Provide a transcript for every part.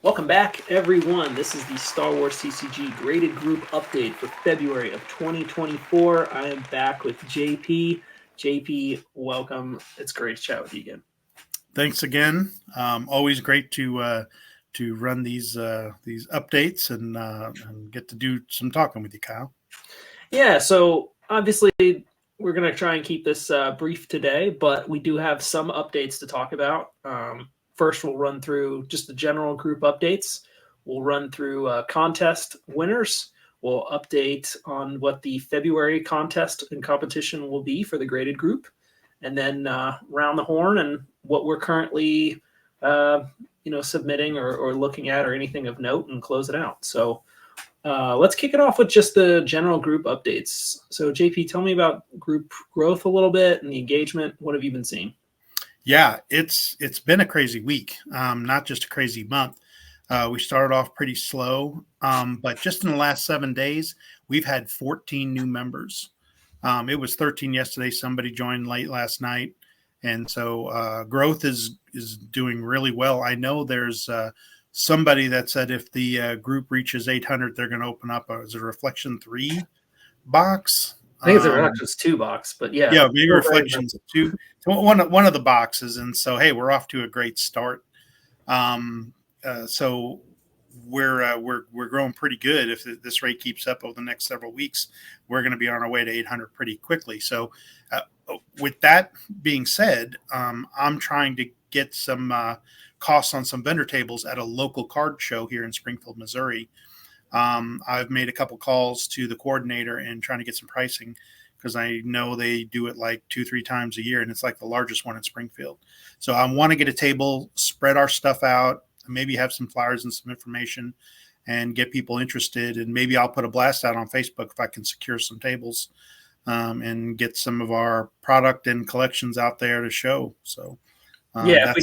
Welcome back, everyone. This is the Star Wars CCG graded group update for February of 2024. I am back with JP. JP, welcome. It's great to chat with you again. Thanks again. Always great to run these updates and get to do some talking with you, Kyle. Yeah, so obviously we're going to try and keep this brief today, but we do have some updates to talk about. First, we'll run through just the general group updates. We'll run through contest winners. We'll update on what the February contest and competition will be for the graded group, and then round the horn and what we're currently, submitting or looking at or anything of note, and close it out. So let's kick it off with just the general group updates. So JP, tell me about group growth a little bit and the engagement. What have you been seeing? Yeah, it's been a crazy week, not just a crazy month. We started off pretty slow, but just in the last 7 days, we've had 14 new members. It was 13 yesterday. Somebody joined late last night, and so growth is doing really well. I know there's somebody that said if the group reaches 800, they're going to open up a Reflection 3 box. I think it's a Reflections 2 box, but yeah. Yeah, maybe Reflections 2. One of the boxes. And so, hey, we're off to a great start. So we're growing pretty good. If this rate keeps up over the next several weeks, we're going to be on our way to 800 pretty quickly. So with that being said, I'm trying to get some costs on some vendor tables at a local card show here in Springfield, Missouri. I've made a couple calls to the coordinator and trying to get some pricing because I know they do it like 2-3 times a year, and it's like the largest one in Springfield. So I want to get a table, spread our stuff out, maybe have some flyers and some information and get people interested. And maybe I'll put a blast out on Facebook if I can secure some tables and get some of our product and collections out there to show. So yeah, if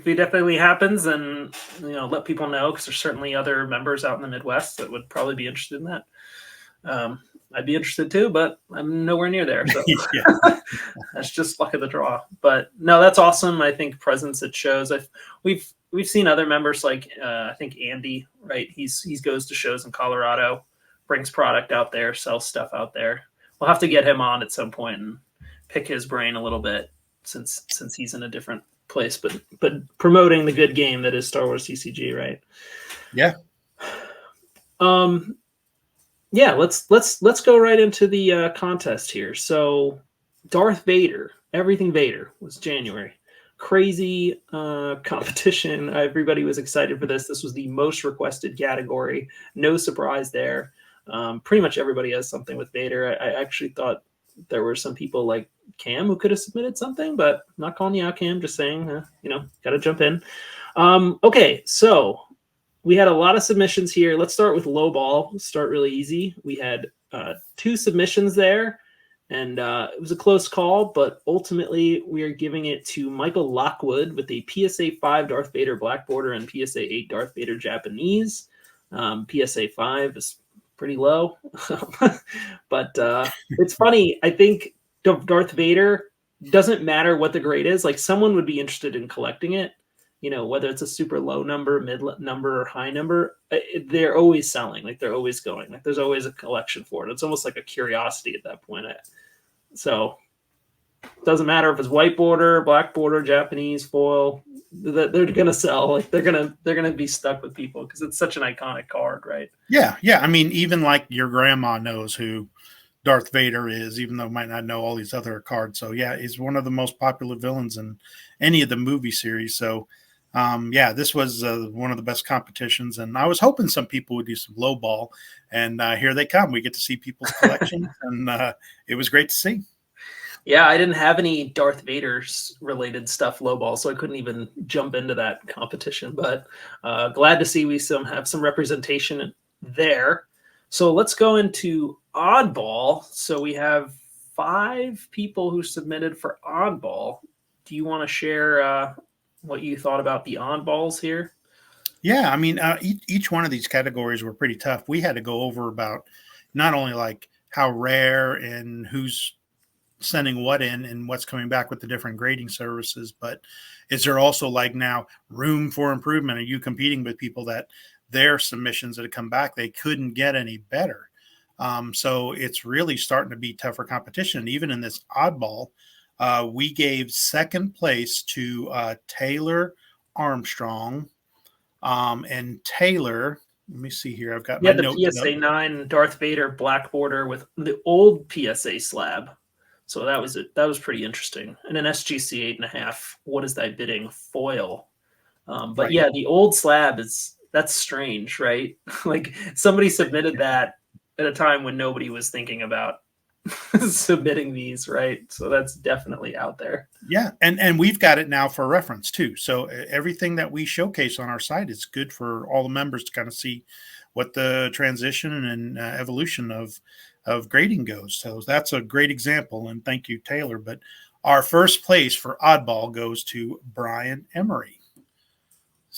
it definitely happens, then let people know, because there's certainly other members out in the Midwest that would probably be interested in that. I'd be interested too, but I'm nowhere near there. So that's just luck of the draw. But no, that's awesome. I think presence it shows. We've seen other members like I think Andy, right? He goes to shows in Colorado, brings product out there, sells stuff out there. We'll have to get him on at some point and pick his brain a little bit, since he's in a different place, but promoting the good game that is Star Wars CCG, right? Yeah. Yeah, let's go right into the contest here. So Darth Vader, Everything Vader was January. Crazy competition. Everybody was excited for this. This was the most requested category. No surprise there. Pretty much everybody has something with Vader. I actually thought there were some people like Cam who could have submitted something, but I'm not calling you out, Cam. Just saying, got to jump in. Okay, so we had a lot of submissions here. Let's start with lowball. Start really easy. We had 2 submissions there, and it was a close call, but ultimately we are giving it to Michael Lockwood with a PSA 5 Darth Vader Black Border and PSA 8 Darth Vader Japanese. PSA 5 is pretty low, but it's funny. I think Darth Vader, doesn't matter what the grade is. Like, someone would be interested in collecting it, whether it's a super low number, mid number, or high number. They're always selling. Like, they're always going. Like, there's always a collection for it. It's almost like a curiosity at that point. So it doesn't matter if it's white border, black border, Japanese foil. They're gonna sell. Like, they're gonna be stuck with people because it's such an iconic card, right? Yeah. I mean, even like your grandma knows who Darth Vader is, even though might not know all these other cards. So yeah, he's one of the most popular villains in any of the movie series. So this was one of the best competitions, and I was hoping some people would do some low ball, and here they come. We get to see people's collections, and it was great to see. Yeah, I didn't have any Darth Vader's related stuff lowball, so I couldn't even jump into that competition. But glad to see we have some representation there. So let's go into oddball. So we have 5 people who submitted for oddball. Do you want to share what you thought about the oddballs here? Yeah, I mean, each one of these categories were pretty tough. We had to go over about not only like how rare and who's sending what in and what's coming back with the different grading services. But is there also like now room for improvement? Are you competing with people that their submissions that have come back, they couldn't get any better? So it's really starting to be tougher competition. Even in this oddball, we gave second place to Taylor Armstrong. And Taylor, let me see here. I've got my the notes PSA up. 9 Darth Vader black border with the old PSA slab. So that was it. That was pretty interesting. And an SGC 8.5. What is that bidding foil? But Right. yeah, the old slab that's strange, right? Like somebody submitted that at a time when nobody was thinking about submitting these, right? So that's definitely out there. Yeah, and we've got it now for reference too. So everything that we showcase on our site is good for all the members to kind of see what the transition and evolution of grading goes. So that's a great example, and thank you, Taylor. But our first place for oddball goes to Brian Emery.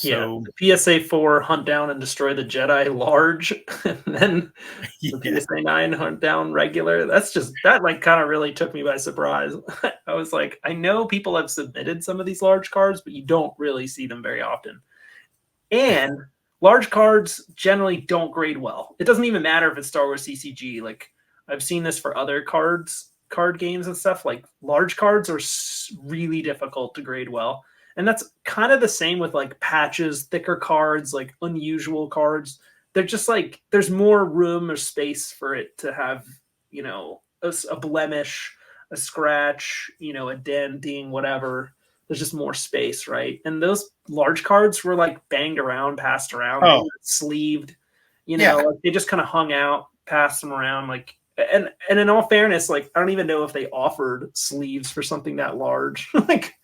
Yeah, So the PSA 4 hunt down and destroy the Jedi large, and then the yeah, PSA 9 hunt down regular. That like kind of really took me by surprise. I was like, I know people have submitted some of these large cards, but you don't really see them very often. And large cards generally don't grade well. It doesn't even matter if it's Star Wars CCG. Like I've seen this for other card games and stuff. Like large cards are really difficult to grade well. And that's kind of the same with like patches, thicker cards, like unusual cards. They're just like there's more room or space for it to have, a blemish, a scratch, a denting, whatever. There's just more space, right? And those large cards were like banged around, passed around, they oh were sleeved, yeah, like they just kind of hung out, passed them around, like and in all fairness, like I don't even know if they offered sleeves for something that large. Like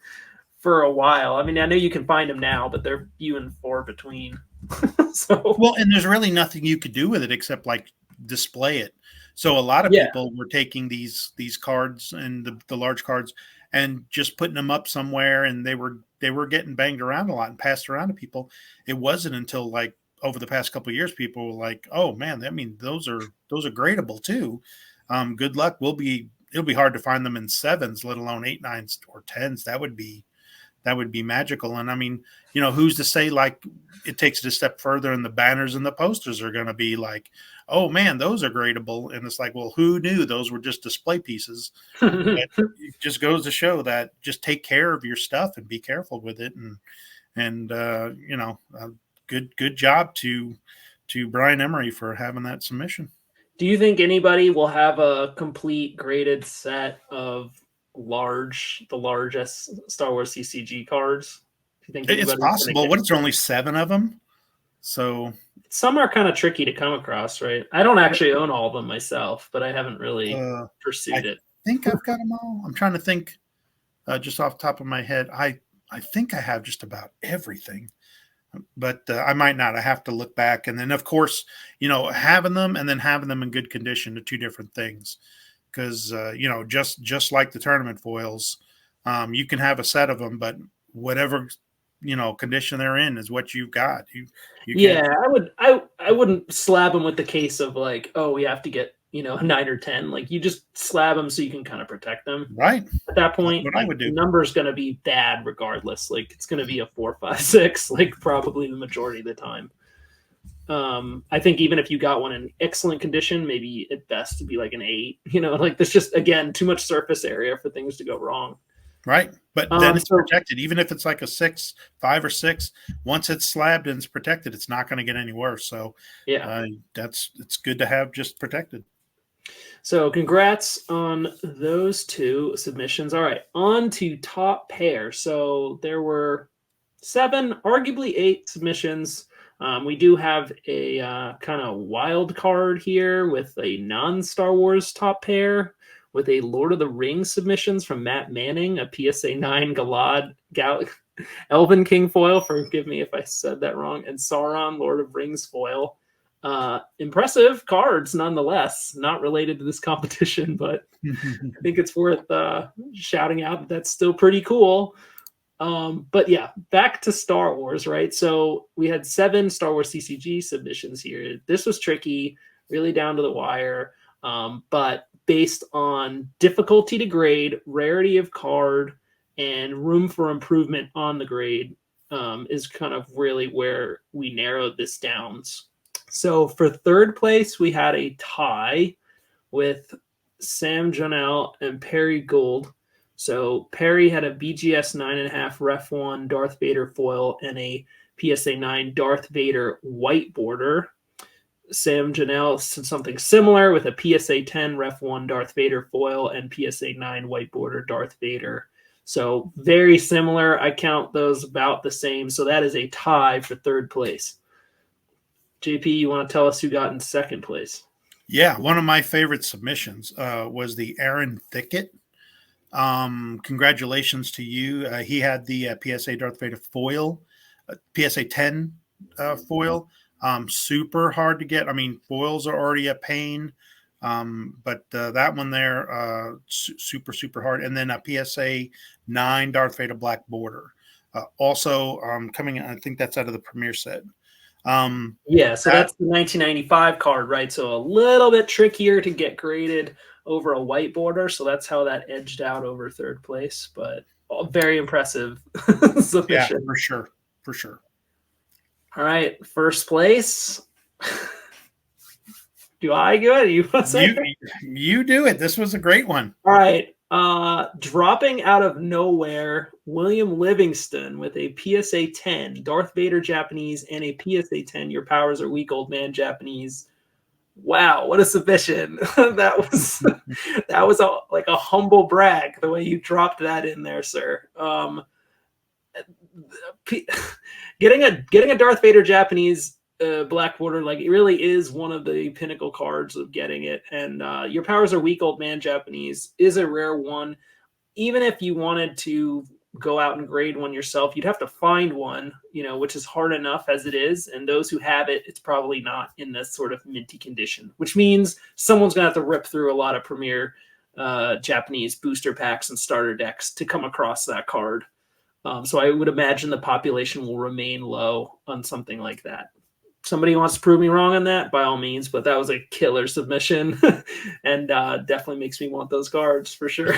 for a while. I mean, I know you can find them now, but they're few and far between. So well, and there's really nothing you could do with it except like display it. So a lot of yeah, people were taking these cards and the large cards and just putting them up somewhere, and they were getting banged around a lot and passed around to people. It wasn't until like over the past couple of years, people were like, "Oh man, I mean those are gradable too." Good luck. It'll be hard to find them in sevens, let alone 8, 9s, or 10s. That would be magical. And I mean, who's to say like it takes it a step further and the banners and the posters are going to be like, oh man, those are gradable. And it's like, well, who knew those were just display pieces? But it just goes to show that just take care of your stuff and be careful with it. And good job to Brian Emery for having that submission. do you think anybody will have a complete graded set of the largest Star Wars CCG cards? Do you think It's anybody's going to possible. get What, it's only 7 of them? So some are kind of tricky to come across, right? I don't actually own all of them myself, but I haven't really I pursued it. think I've got them all. I'm trying to think just off the top of my head. I think I have just about everything, but I might not. I have to look back. And then, of course, having them and then having them in good condition are two different things. Because, just like the tournament foils, you can have a set of them, but whatever, condition they're in is what you've got. You Yeah, can't. I wouldn't slab them with the case of like, oh, we have to get, a 9 or 10. Like you just slab them so you can kind of protect them. Right. At that That's point, what I like would the do. number's going to be bad regardless. Like it's going to be a 4, 5, 6, like probably the majority of the time. I think even if you got one in excellent condition, maybe at best to be like an 8. Like there's just again too much surface area for things to go wrong. Right. But then it's So protected. Even if it's like a 6, 5 or 6, once it's slabbed and it's protected, it's not going to get any worse. So yeah. it's good to have just protected. So congrats on those 2 submissions. All right, on to top pair. So there were 7, arguably 8 submissions. We do have a kind of wild card here with a non-Star Wars top pair with a Lord of the Rings submissions from Matt Manning, a PSA 9 Elven King foil. Forgive me if I said that wrong. And Sauron, Lord of Rings foil. Impressive cards, nonetheless. Not related to this competition, but I think it's worth shouting out that that's still pretty cool. But yeah, back to Star Wars, right? So we had 7 Star Wars CCG submissions here. This was tricky, really down to the wire. But based on difficulty to grade, rarity of card, and room for improvement on the grade is kind of really where we narrowed this down. So for third place, we had a tie with Sam Jonell and Perry Gould. So Perry had a BGS 9.5 Ref 1 Darth Vader foil and a PSA 9 Darth Vader white border. Sam Jonell did something similar with a PSA 10 Ref 1 Darth Vader foil and PSA 9 white border Darth Vader. So very similar. I count those about the same. So that is a tie for third place. JP, you want to tell us who got in second place? Yeah, one of my favorite submissions was the Aaron Thicket. Congratulations to you. He had the PSA Darth Vader foil, PSA 10 foil. Super hard to get. I mean, foils are already a pain, but that one there, super, super hard. And then a PSA 9 Darth Vader black border. Also coming, I think that's out of the Premier set. Yeah, so that's the 1995 card, right? So a little bit trickier to get graded over a white border. So that's how that edged out over third place, but very impressive submission. Yeah, for sure. For sure. All right, first place. Do I go? Do you want to say? You do it. This was a great one. All right. Dropping out of nowhere, William Livingston with a PSA 10 Darth Vader Japanese and a PSA 10 Your Powers Are Weak Old Man Japanese. Wow, what a submission. that was like a humble brag the way you dropped that in there, sir. Getting a Darth Vader Japanese black border, like, it really is one of the pinnacle cards of getting it. And Your Powers Are Weak Old Man Japanese is a rare one. Even if you wanted to go out and grade one yourself, you'd have to find one, which is hard enough as it is. And those who have it, it's probably not in this sort of minty condition, which means someone's gonna have to rip through a lot of premier Japanese booster packs and starter decks to come across that card. So I would imagine the population will remain low on something like that. Somebody wants to prove me wrong on that, by all means, but that was a killer submission and definitely makes me want those cards for sure.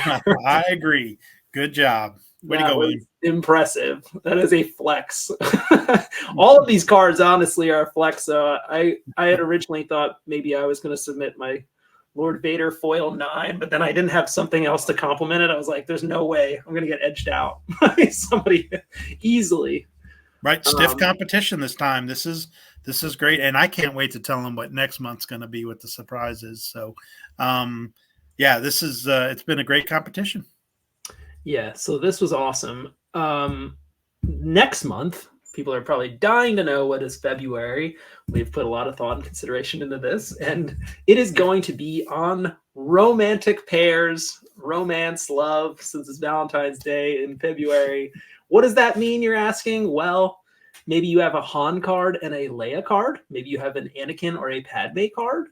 I agree. Good job. Way to go, William. Impressive. That is a flex. All of these cards, honestly, are a flex. So I had originally thought maybe I was going to submit my Lord Vader foil 9, but then I didn't have something else to complement it. I was like, there's no way I'm going to get edged out by somebody easily. Right. Stiff competition this time. This is great. And I can't wait to tell them what next month's going to be with the surprises. So, yeah, this is, it's been a great competition. Yeah. So this was awesome. Next month, people are probably dying to know what is February. We've put a lot of thought and consideration into this, and it is going to be on romantic pairs, romance, love, since it's Valentine's Day in February. What does that mean, you're asking? Well, maybe you have a Han card and a Leia card. Maybe you have an Anakin or a Padme card.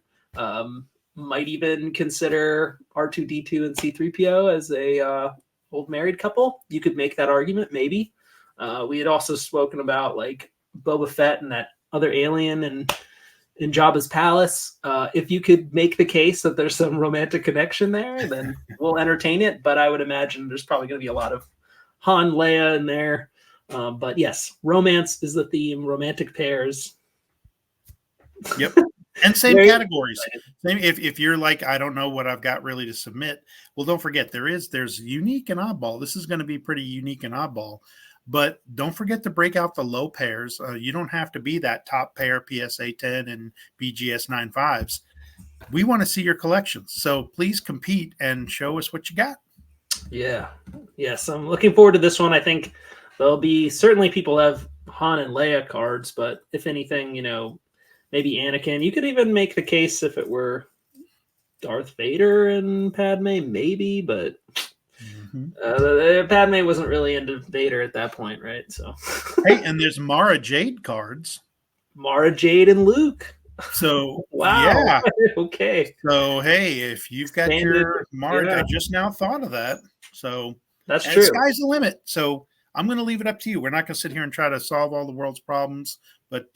Might even consider R2-D2 and C-3PO as a old married couple. You could make that argument, maybe. We had also spoken about like Boba Fett and that other alien and in Jabba's palace. If you could make the case that there's some romantic connection there, then we'll entertain it. But I would imagine there's probably going to be a lot of Han, Leia in there. But yes, romance is the theme, romantic pairs. Yep. And same categories. Same, if you're like, I don't know what I've got really to submit. Well, don't forget, there's unique and oddball. This is going to be pretty unique and oddball. But don't forget to break out the low pairs. You don't have to be that top pair PSA 10 and BGS 9.5s. We want to see your collections. So please compete and show us what you got. Yeah. Yes, I'm looking forward to this one. I think there'll be certainly people have Han and Leia cards, but if anything, maybe Anakin. You could even make the case if it were Darth Vader and Padme, maybe, but Padme wasn't really into Vader at that point, right? So, hey, and there's Mara Jade cards. Mara Jade and Luke. So wow. Yeah. Okay. So hey, if you've got your Mara, I just now thought of that. So that's true. Sky's the limit. So I'm going to leave it up to you. We're not going to sit here and try to solve all the world's problems, but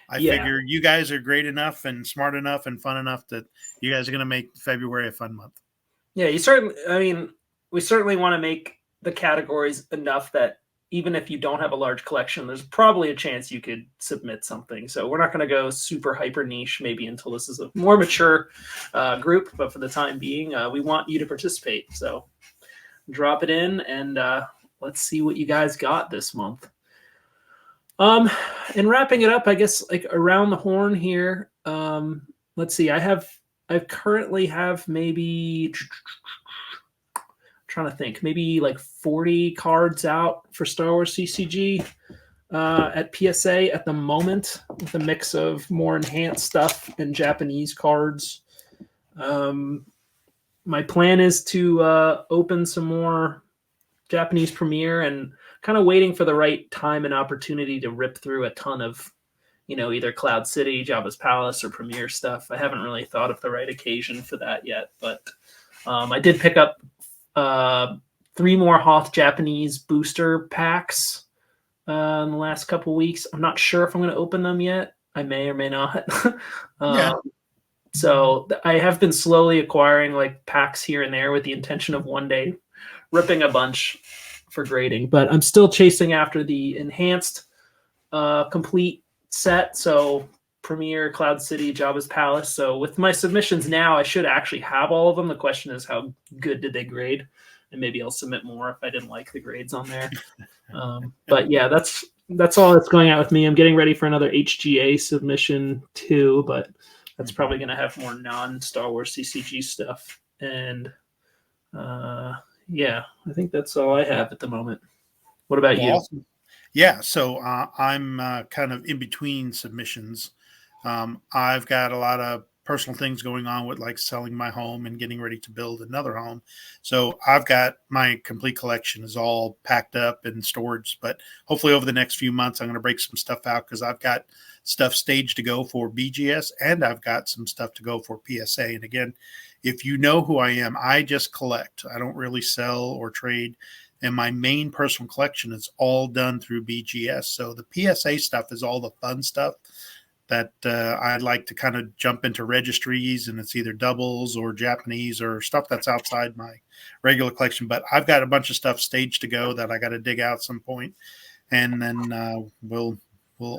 I Yeah. figure you guys are great enough and smart enough and fun enough that you guys are going to make February a fun month. Yeah, you certainly. I mean, we certainly want to make the categories enough that even if you don't have a large collection, there's probably a chance you could submit something. So we're not going to go super hyper niche maybe until this is a more mature group. But for the time being, we want you to participate. So drop it in and let's see what you guys got this month. And wrapping it up, I guess like around the horn here. Let's see. I currently have maybe trying to think, maybe like 40 cards out for Star Wars CCG at PSA at the moment, with a mix of more enhanced stuff and Japanese cards. My plan is to open some more Japanese Premiere and kind of waiting for the right time and opportunity to rip through a ton of, either Cloud City, Jabba's Palace, or Premiere stuff. I haven't really thought of the right occasion for that yet, but I did pick up 3 more Hoth Japanese booster packs in the last couple weeks. I'm not sure if I'm going to open them yet. I may or may not. Yeah. So I have been slowly acquiring like packs here and there with the intention of one day ripping a bunch for grading. But I'm still chasing after the enhanced complete set. So Premiere, Cloud City, Jabba's Palace. So with my submissions now, I should actually have all of them. The question is, how good did they grade? And maybe I'll submit more if I didn't like the grades on there. But yeah, that's all that's going out with me. I'm getting ready for another HGA submission too, but that's probably going to have more non-Star Wars CCG stuff. And yeah, I think that's all I have at the moment. What about you? Awesome. Yeah, so I'm kind of in between submissions. I've got a lot of personal things going on with like selling my home and getting ready to build another home. So I've got my complete collection is all packed up and storage, but hopefully over the next few months, I'm going to break some stuff out because I've got stuff staged to go for BGS and I've got some stuff to go for PSA. And again, if you know who I am, I just collect. I don't really sell or trade. And my main personal collection is all done through BGS. So the PSA stuff is all the fun stuff that I'd like to kind of jump into registries, and it's either doubles or Japanese or stuff that's outside my regular collection. But I've got a bunch of stuff staged to go that I got to dig out at some point. And then we'll,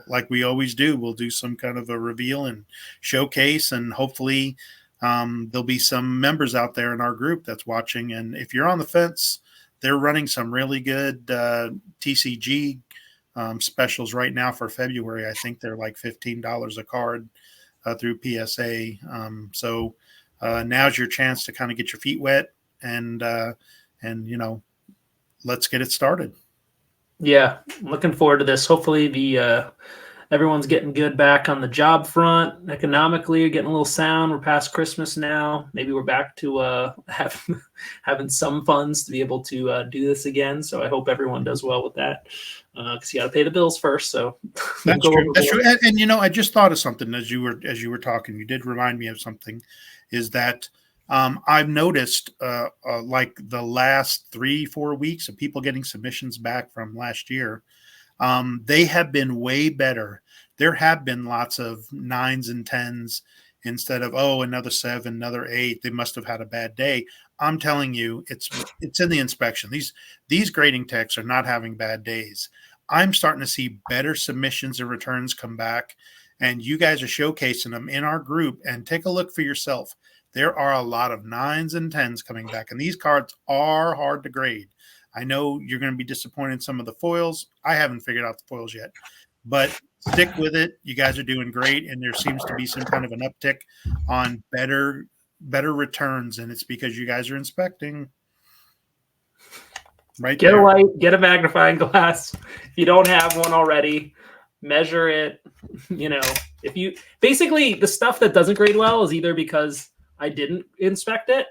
like we always do, we'll do some kind of a reveal and showcase, and hopefully there'll be some members out there in our group that's watching. And if you're on the fence, they're running some really good TCG specials right now for February. I think they're like $15 a card through PSA. So now's your chance to kind of get your feet wet and let's get it started. Yeah, I'm looking forward to this. Hopefully the everyone's getting good back on the job front economically. You're getting a little sound. We're past Christmas now. Maybe we're back to having some funds to be able to do this again. So I hope everyone does well with that because you got to pay the bills first. So that's true. That's true. And I just thought of something as you were talking. You did remind me of something. Is that I've noticed like the last 3-4 weeks of people getting submissions back from last year. They have been way better. There have been lots of 9s and 10s instead of, another 7, another 8. They must have had a bad day. I'm telling you, it's in the inspection. These grading techs are not having bad days. I'm starting to see better submissions and returns come back, and you guys are showcasing them in our group. And take a look for yourself. There are a lot of 9s and 10s coming back, and these cards are hard to grade. I know you're going to be disappointed in some of the foils. I haven't figured out the foils yet, but stick with it. You guys are doing great, and there seems to be some kind of an uptick on better returns, and it's because you guys are inspecting. Right. Get a light, get a magnifying glass. If you don't have one already, measure it. If you basically the stuff that doesn't grade well is either because I didn't inspect it,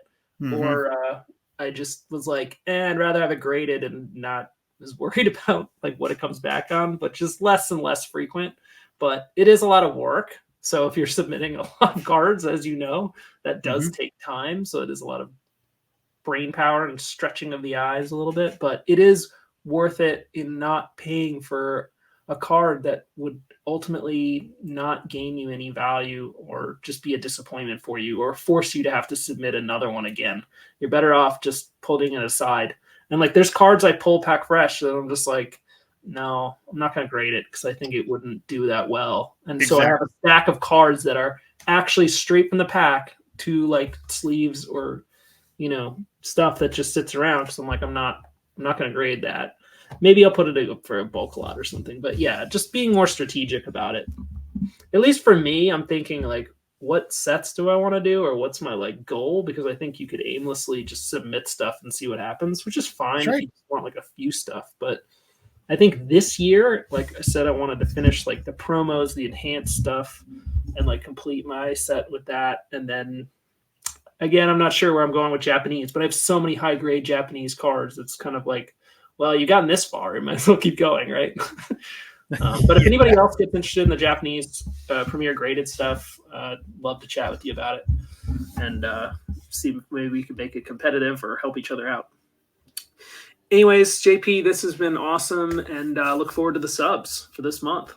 or I just was like, I'd rather have it graded and not as worried about like what it comes back on, but just less and less frequent. But it is a lot of work. So if you're submitting a lot of cards, as you know, that does take time. So it is a lot of brain power and stretching of the eyes a little bit, but it is worth it in not paying for a card that would ultimately not gain you any value or just be a disappointment for you or force you to have to submit another one again. You're better off just putting it aside. And like there's cards I pull pack fresh that I'm just like, no, I'm not going to grade it because I think it wouldn't do that well. And so I have a stack of cards that are actually straight from the pack to like sleeves or, you know, stuff that just sits around. So I'm like, I'm not going to grade that. Maybe I'll put it up for a bulk lot or something. But yeah, just being more strategic about it. At least for me, I'm thinking like, what sets do I want to do or what's my like goal? Because I think you could aimlessly just submit stuff and see what happens, which is fine if you just want like a few stuff. But I think this year, like I said, I wanted to finish like the promos, the enhanced stuff, and like complete my set with that. And then again, I'm not sure where I'm going with Japanese, but I have so many high grade Japanese cards. It's kind of like, well, you've gotten this far, you might as well keep going, right? But if anybody else gets interested in the Japanese premier graded stuff, love to chat with you about it and see if maybe we can make it competitive or help each other out. Anyways, JP, this has been awesome, and look forward to the subs for this month.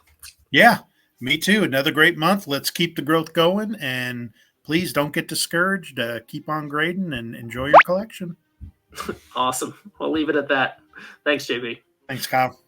Yeah, me too. Another great month. Let's keep the growth going, and please don't get discouraged. Keep on grading and enjoy your collection. Awesome. I'll leave it at that. Thanks, JP. Thanks, Kyle.